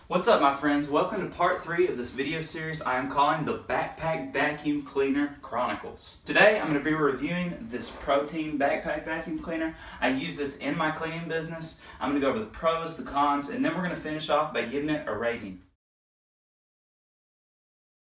What's up, my friends? Welcome to part 3 of this video series I am calling the Backpack Vacuum Cleaner Chronicles. Today I'm going to be reviewing this ProTeam Backpack Vacuum Cleaner. I use this in my cleaning business. I'm going to go over the pros, the cons, and then we're going to finish off by giving it a rating.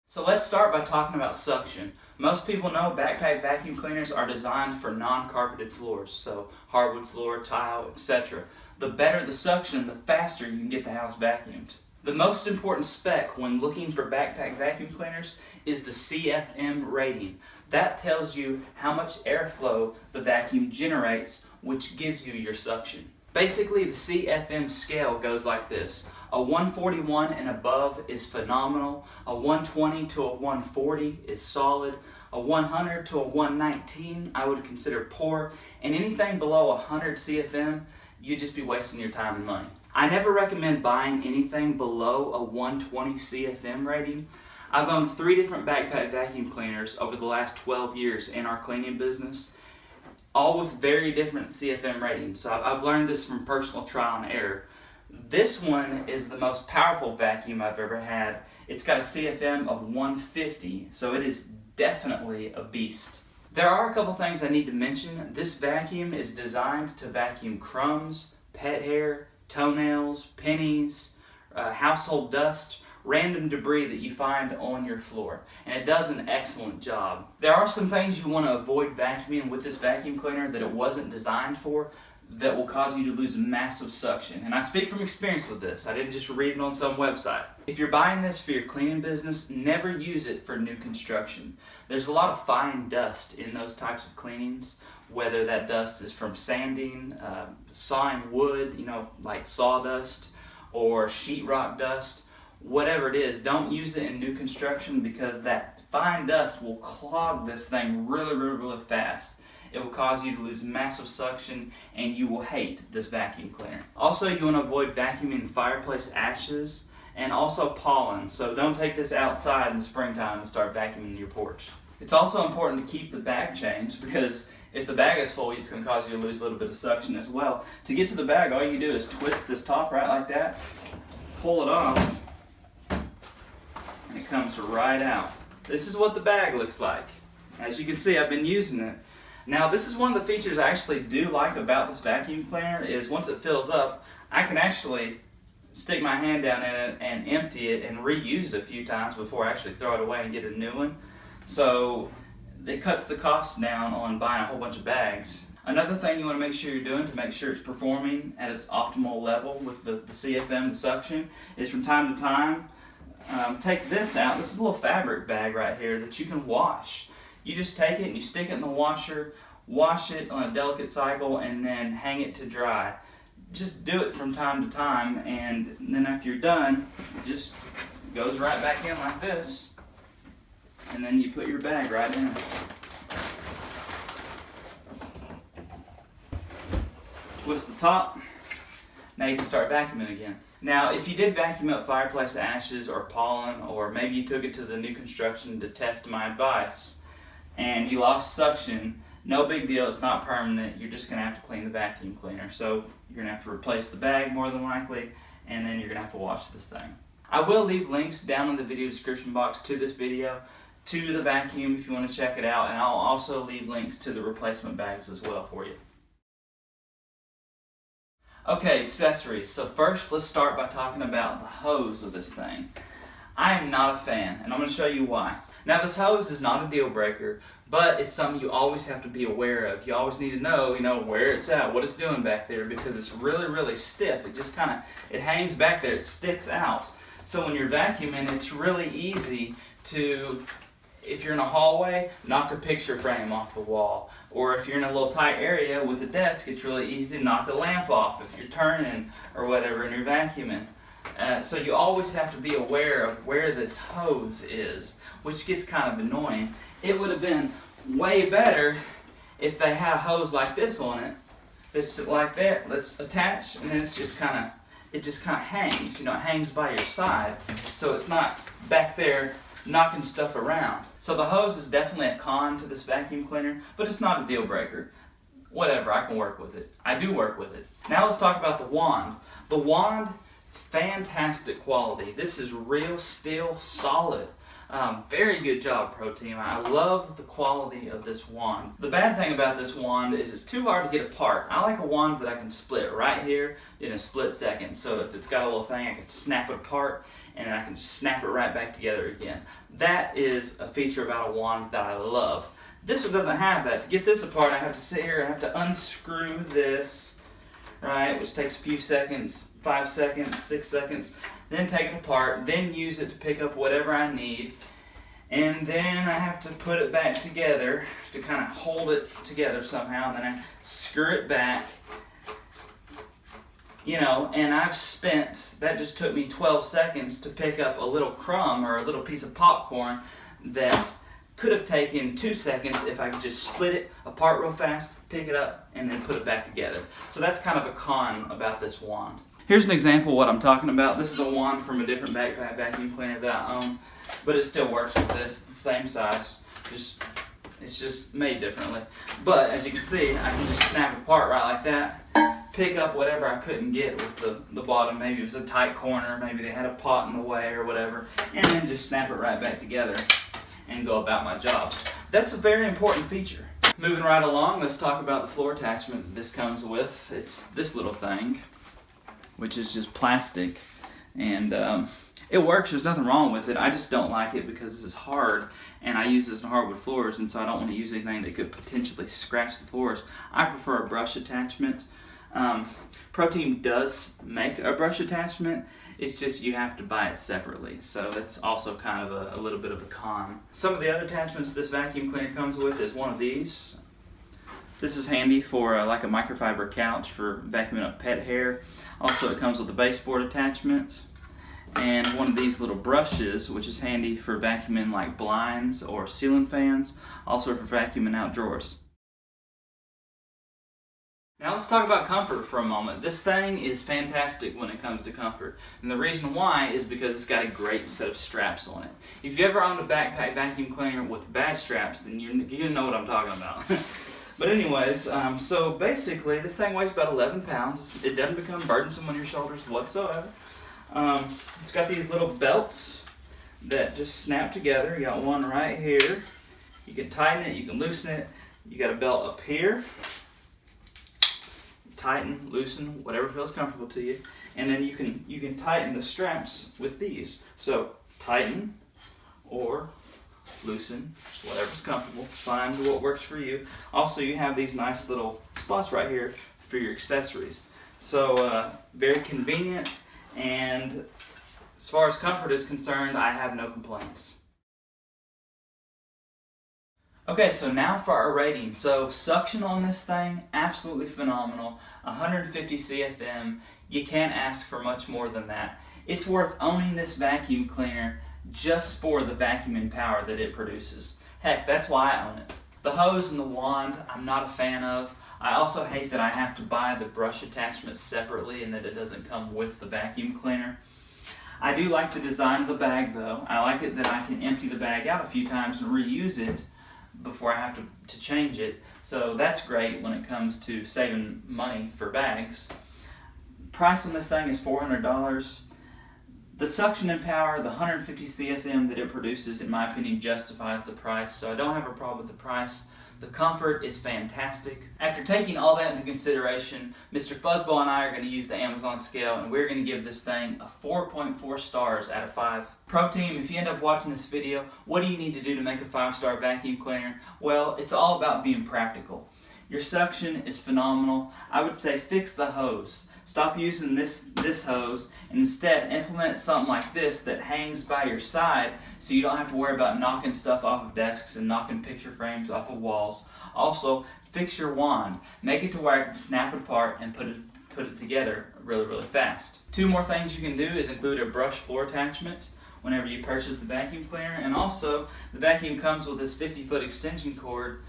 So let's start by talking about suction. Most people know backpack vacuum cleaners are designed for non-carpeted floors, so hardwood floor, tile, etc. The better the suction, the faster you can get the house vacuumed. The most important spec when looking for backpack vacuum cleaners is the CFM rating. That tells you how much airflow the vacuum generates, which gives you your suction. Basically, the CFM scale goes like this. A 141 and above is phenomenal, a 120 to a 140 is solid, a 100 to a 119 I would consider poor, and anything below 100 CFM, you'd just be wasting your time and money. I never recommend buying anything below a 120 CFM rating. I've owned 3 different backpack vacuum cleaners over the last 12 years in our cleaning business, all with very different CFM ratings. So I've learned this from personal trial and error. This one is the most powerful vacuum I've ever had. It's got a CFM of 150, so it is definitely a beast. There are a couple things I need to mention. This vacuum is designed to vacuum crumbs, pet hair, toenails, pennies, household dust, random debris that you find on your floor, and it does an excellent job. There are some things you want to avoid vacuuming with this vacuum cleaner that it wasn't designed for that will cause you to lose massive suction, and I speak from experience with this. I didn't just read it on some website. If you're buying this for your cleaning business, never use it for new construction. There's a lot of fine dust in those types of cleanings, whether that dust is from sanding, sawing wood, like sawdust, or sheetrock dust. Whatever it is, don't use it in new construction because that fine dust will clog this thing really fast. It will cause you to lose massive suction and you will hate this vacuum cleaner. Also, you want to avoid vacuuming fireplace ashes and also pollen, so don't take this outside in the springtime and start vacuuming your porch. It's also important to keep the bag changed because if the bag is full, it's going to cause you to lose a little bit of suction as well. To get to the bag, all you do is twist this top right like that, pull it off, and it comes right out. This is what the bag looks like. As you can see, I've been using it. Now, this is one of the features I actually do like about this vacuum cleaner is once it fills up, I can actually stick my hand down in it and empty it and reuse it a few times before I actually throw it away and get a new one. So it cuts the costs down on buying a whole bunch of bags. Another thing you want to make sure you're doing to make sure it's performing at its optimal level with the CFM, the suction, is from time to time, take this out. This is a little fabric bag right here that you can wash. You just take it and you stick it in the washer, wash it on a delicate cycle, and then hang it to dry. Just do it from time to time, and then after you're done, it just goes right back in like this, and then you put your bag right in. Twist the top. Now you can start vacuuming again. Now, if you did vacuum up fireplace ashes or pollen, or maybe you took it to the new construction to test my advice, and you lost suction, no big deal, it's not permanent. You're just going to have to clean the vacuum cleaner. So you're going to have to replace the bag more than likely, and then you're going to have to wash this thing. I will leave links down in the video description box to this video, to the vacuum if you want to check it out, and I'll also leave links to the replacement bags as well for you. Okay, accessories. So first, let's start by talking about the hose of this thing. I am not a fan, and I'm going to show you why. Now, this hose is not a deal breaker, but it's something you always have to be aware of. You always need to know, where it's at, what it's doing back there, because it's really stiff. It just it hangs back there, it sticks out. So when you're vacuuming, it's really easy to, if you're in a hallway, knock a picture frame off the wall. Or if you're in a little tight area with a desk, it's really easy to knock a lamp off if you're turning or whatever and you're vacuuming. So you always have to be aware of where this hose is, which gets kind of annoying. It would have been way better if they had a hose like this on it. It's like that, that's attached, and then it just kind of hangs. It hangs by your side, so it's not back there knocking stuff around. So the hose is definitely a con to this vacuum cleaner, but it's not a deal breaker. Whatever, I can work with it. I do work with it. Now let's talk about the wand. The wand Fantastic quality. This is real steel, solid. Very good job, ProTeam. I love the quality of this wand. The bad thing about this wand is it's too hard to get apart. I like a wand that I can split right here in a split second. So if it's got a little thing, I can snap it apart and then I can just snap it right back together again. That is a feature about a wand that I love. This one doesn't have that. To get this apart, I have to sit here, I have to unscrew this, right, which takes a few seconds, 5 seconds, 6 seconds, then take it apart, then use it to pick up whatever I need, and then I have to put it back together to kind of hold it together somehow, and then I screw it back, you know, and I've spent, that just took me 12 seconds to pick up a little crumb or a little piece of popcorn that could have taken 2 seconds if I could just split it apart real fast, pick it up, and then put it back together. So that's kind of a con about this wand. Here's an example of what I'm talking about. This is a wand from a different backpack vacuum cleaner that I own, but it still works with this. It's the same size, it's just made differently. But as you can see, I can just snap it apart right like that, pick up whatever I couldn't get with the bottom. Maybe it was a tight corner, maybe they had a pot in the way or whatever, and then just snap it right back together and go about my job. That's a very important feature. Moving right along, let's talk about the floor attachment that this comes with. It's this little thing, which is just plastic, and it works. There's nothing wrong with it. I just don't like it because this is hard, and I use this in hardwood floors, and so I don't want to use anything that could potentially scratch the floors. I prefer a brush attachment. ProTeam does make a brush attachment. It's just you have to buy it separately, so that's also kind of a little bit of a con. Some of the other attachments this vacuum cleaner comes with is one of these. This is handy for like a microfiber couch for vacuuming up pet hair. Also, it comes with a baseboard attachment and one of these little brushes, which is handy for vacuuming like blinds or ceiling fans, also for vacuuming out drawers. Now let's talk about comfort for a moment. This thing is fantastic when it comes to comfort. And the reason why is because it's got a great set of straps on it. If you ever owned a backpack vacuum cleaner with bad straps, then you know what I'm talking about. But anyways, so basically this thing weighs about 11 pounds. It doesn't become burdensome on your shoulders whatsoever. It's got these little belts that just snap together. You got one right here. You can tighten it, you can loosen it. You got a belt up here. Tighten, loosen, whatever feels comfortable to you, and then you can tighten the straps with these. So tighten or loosen, just whatever's comfortable. Find what works for you. Also, you have these nice little slots right here for your accessories. So very convenient, and as far as comfort is concerned, I have no complaints. Okay, so now for our rating. So suction on this thing, absolutely phenomenal. 150 CFM. You can't ask for much more than that. It's worth owning this vacuum cleaner just for the vacuuming power that it produces. Heck, that's why I own it. The hose and the wand, I'm not a fan of. I also hate that I have to buy the brush attachment separately and that it doesn't come with the vacuum cleaner. I do like the design of the bag though. I like it that I can empty the bag out a few times and reuse it before I have to change it. So that's great when it comes to saving money for bags. Price on this thing is $400. The suction and power, the 150 CFM that it produces, in my opinion, justifies the price, so I don't have a problem with the price. The comfort is fantastic. After taking all that into consideration, Mr. Fuzzball and I are going to use the Amazon scale, and we're going to give this thing a 4.4 stars out of 5. ProTeam, if you end up watching this video, what do you need to do to make a 5-star vacuum cleaner? Well, it's all about being practical. Your suction is phenomenal. I would say fix the hose. Stop using this hose and instead implement something like this that hangs by your side so you don't have to worry about knocking stuff off of desks and knocking picture frames off of walls. Also, fix your wand. Make it to where I can snap it apart and put it together really, really fast. 2 more things you can do is include a brush floor attachment whenever you purchase the vacuum cleaner, and also the vacuum comes with this 50-foot extension cord.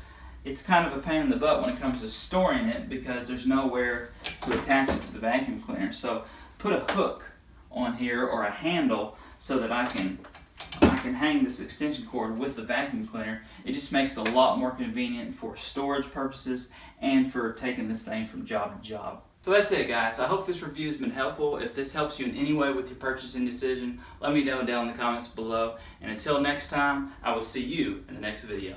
It's kind of a pain in the butt when it comes to storing it because there's nowhere to attach it to the vacuum cleaner. So put a hook on here or a handle so that I can hang this extension cord with the vacuum cleaner. It just makes it a lot more convenient for storage purposes and for taking this thing from job to job. So that's it, guys. I hope this review has been helpful. If this helps you in any way with your purchasing decision, let me know down in the comments below. And until next time, I will see you in the next video.